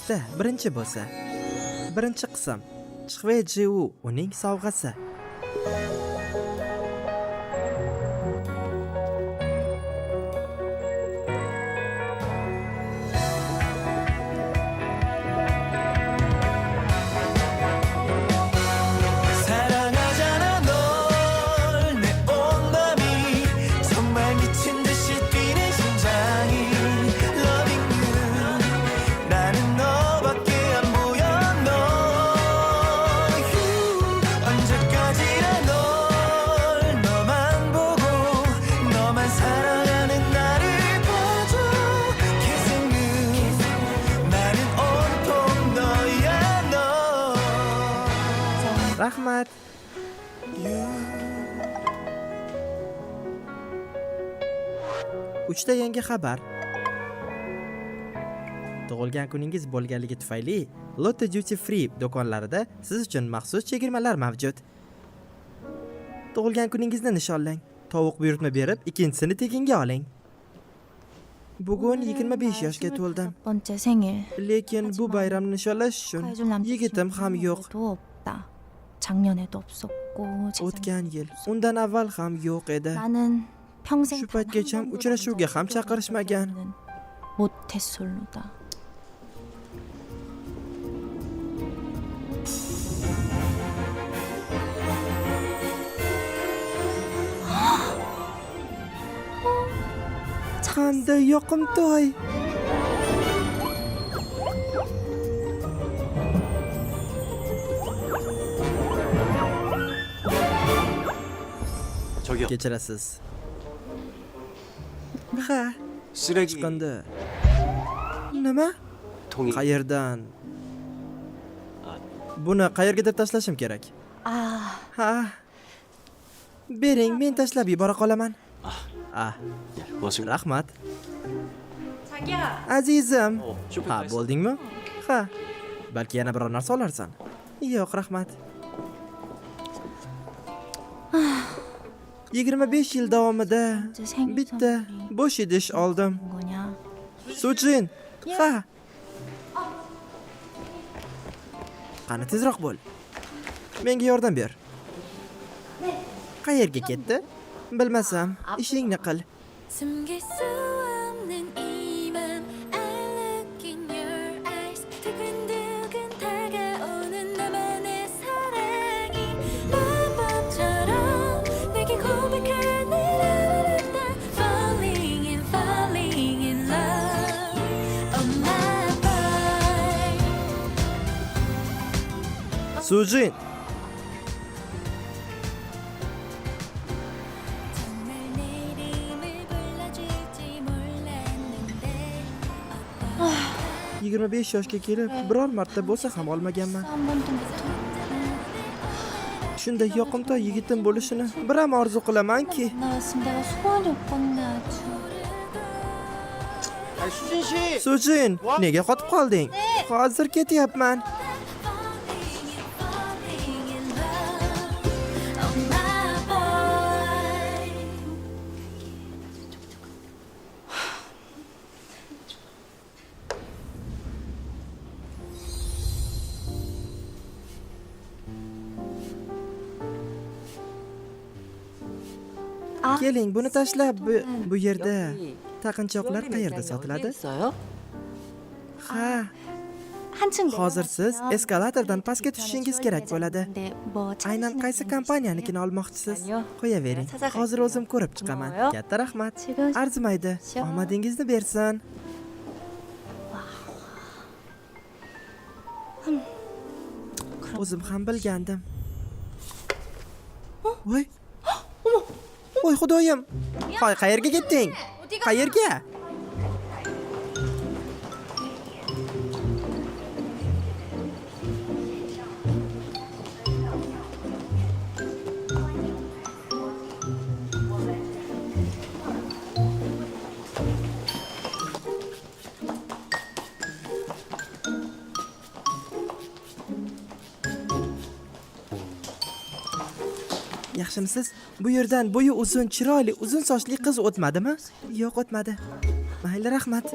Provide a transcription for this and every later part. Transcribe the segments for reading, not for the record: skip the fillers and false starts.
tarixda birinchi bo'lsa. Birinchi qism. Chxvejiu uning sovg'asi. 사랑하잖아 널 내 온 맘이 정말 미친 듯이 뛰는 심장이 Loving you 나는 너밖에 안 보여 너 언제까지나 널 너만 보고 너만 사랑하는 나를 봐줘 Kissing you 나는 온통 너야 너 Rahmat. Uchta yangi xabar. Tug'ilgan kuningiz bo'lganligi tufayli Lotte Duty Free do'konlarida siz uchun maxsus chegirmalar mavjud. Tug'ilgan kuningizni nishonlang. Tovuq buyurtma berib, ikkinchisini tekinga oling. Bugun 25 yoshga to'ldim. 첫 번째 생일. Lekin bu bayramni nishonlash uchun 축하해줄 남자친구도 yigitim ham yo'q. 없다. 작년에도 없었고 O'tgan yil, undan avval ham yo'q edi. 나는 평생 Shu paytgacha uchrashuvga ham chaqirishmagan. 모태솔로다. Qanday yoqimtoy. 저기요. Kechirasiz. Ha, 쓰레기 chiqindi. Nima? 통이 Qayerdan? Buni qayerga deb tashlashim kerak? 아, Ha. Bering, men tashlab yubora qolaman. Ah, 예, 고맙습니다. rahmat. 자기야. Azizim. 쇼핑 Ha, 다 했어. bo'ldingmi? Ha. Balki yana biror narsa olarsan. Yo'q, rahmat. 25 yil davomida bitta bo'sh idish oldim. 거냐? Sujin. Ha. Qani tezroq bo'l. Menga yordam ber. Qayerga ketdi? Bilmasam, ishingni qil. 숨길 수 없는 이맘 I look in your eyes 두근두근 다가오는 나만의 사랑이 마법처럼 내게 고백하는 알았다 Falling in love Oh my boy Sujin. 정말 내 이름을 불러줄지 몰랐는데 25 yoshga kelib, biror marta bo'lsa ham olmaganman. 한 번도 못해. Shunday yoqimtoy yigitim bo'lishini biram orzu qilamanki. 나였으면 내가 소원이 없겠네 아주. 수진 씨. Sujin, nega qotib qolding? Hozir ketyapman. Falling in love Oh my boy Keling, buni tashlab bu yerda taqinchoqlar qayerda sotiladi? Ha, 한층 hozir siz eskalatordan pastga tushishingiz kerak bo'ladi. 근데 뭐 Aynan qaysi kompaniyanikini olmoqchisiz? Qo'yavering. Hozir o'zim ko'rib chiqaman. Katta rahmat. Arzimaydi. Omadingizni bersin. O'zim ham bilgandim. Voy. Voy xudoyim. Hoy, qayerga ketding? Qayerga? Yaxshimisiz? Bu yerdan bo'yi uzun, chiroyli, uzun sochli qiz o'tmadimi? Yo'q, o'tmadi. Mayli, rahmat.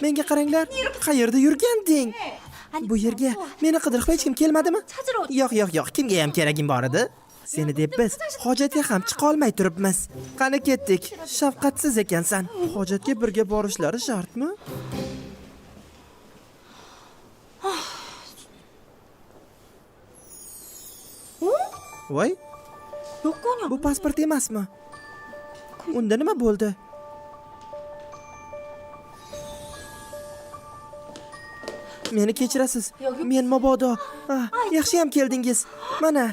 menga qaranglar. Qayerda yurganding? Bu yerga meni qidirib hech kim kelmadimi? Yo'q, kimga ham keragim bor edi? Seni deb biz hojatga ham chiqa olmay turibmiz. Qani ketdik. Shafqatsiz ekansan. Hojatga birga borishlari shartmi? Voy, bu pasport emasmi? Unda nima bo'ldi? Meni kechirasiz. Men mabodo. Yaxshi ham keldingiz. Mana,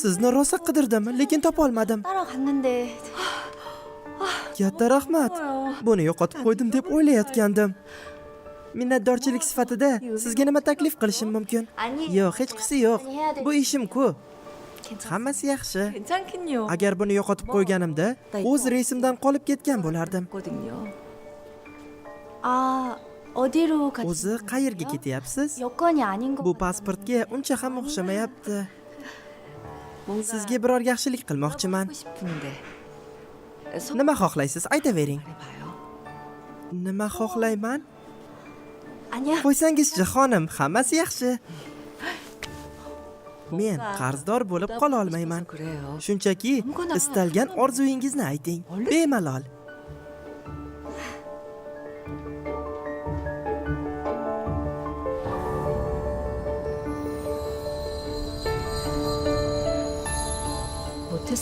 sizni rosa qidirdim, lekin topa olmadim. 따라갔는데 Katta rahmat. Buni yo'qotib qo'ydim deb o'ylayotgandim. Minnatdorchilik sifatida sizga nima taklif qilishim mumkin? Yo'q, hech qisi yo'q. Bu ishim-ku. Hammasi yaxshi. 괜찮긴요. Agar buni yo'qotib qo'yganimda, o'z reysimdan qolib ketgan bo'lardim. 아, 어디로 가시? O'zi qayerga ketyapsiz? 여권이 아닌 거. Bu pasportga uncha ham o'xshamayapti. Sizga biror yaxshilik qilmoqchiman. 싶은데. Nima xohlaysiz? Aytavering. Nima xohlayman? 아니야. Qo'ysangizchi xonim, hammasi yaxshi. Men qarzdor bo'lib qola olmayman. Shunchaki istalgan orzuyingizni ayting. Bemalol.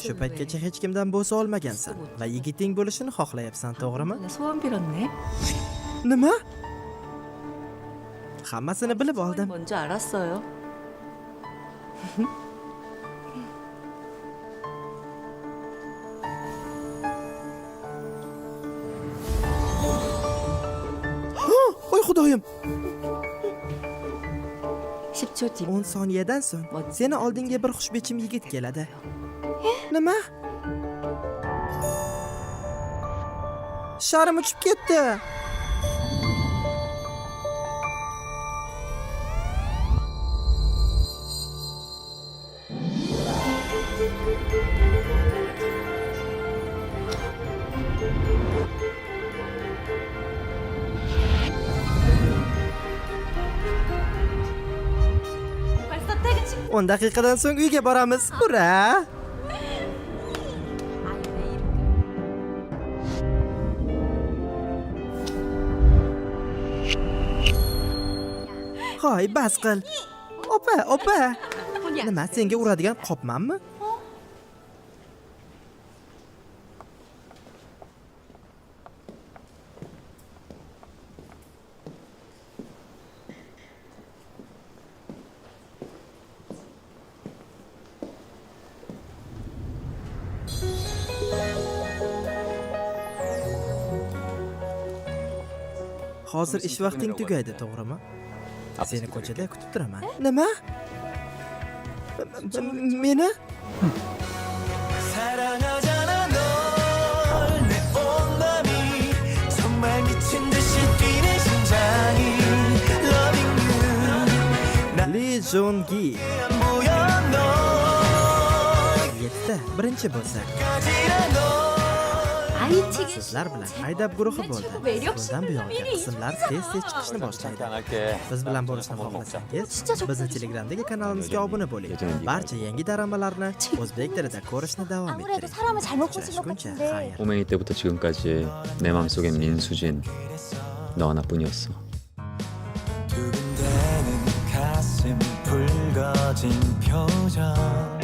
Shu paytgacha hech kimdan bo'sa olmagansan va yigiting bo'lishini xohlayapsan, to'g'rimi? 소원 빌었네. Nima? Hammasini bilib oldim. 먼저 알았어요. Voy xudoyim. 10초 뒤 10 soniyadan so'ng seni oldinga bir xushbichim yigit keladi. Nima? Sharim uchib ketdi. 벌써 퇴근 시간. 10 daqiqadan so'ng uyga boramiz. Ura! Hoy, bas qil. Opa. Nima, senga uradigan qopmanmi? Hozir ish vaqting tugaydi, to'g'rimi? Seni ko'chada kutib turaman. Nima? Meni? 사랑하잖아 널내 온맘이 정말 미친 듯이 뛰는 심장이 Loving you Lee Jong-gi. 안 보여 너 7 birinchi bo'lsa. 까지라 너 아이치기 Sizlar bilan haydab guruhi bo'ldi. 매력 Bundan buyog'iga qismlar tez-tez chiqishni boshlaydi. Biz bilan bo'lishni xohlasangiz, bizni Telegramdagi kanalimizga obuna bo'ling. Barcha yangi dramalarni o'zbek tilida ko'rishni davom 아무래도 ettiring. 사람을 잘못 보신 것 Uchrashguncha, 같은데. xayr. 꼬맹이 때부터 지금까지 내 맘속엔 민수진 너 하나뿐이었어. 두근대는 가슴 붉어진 표정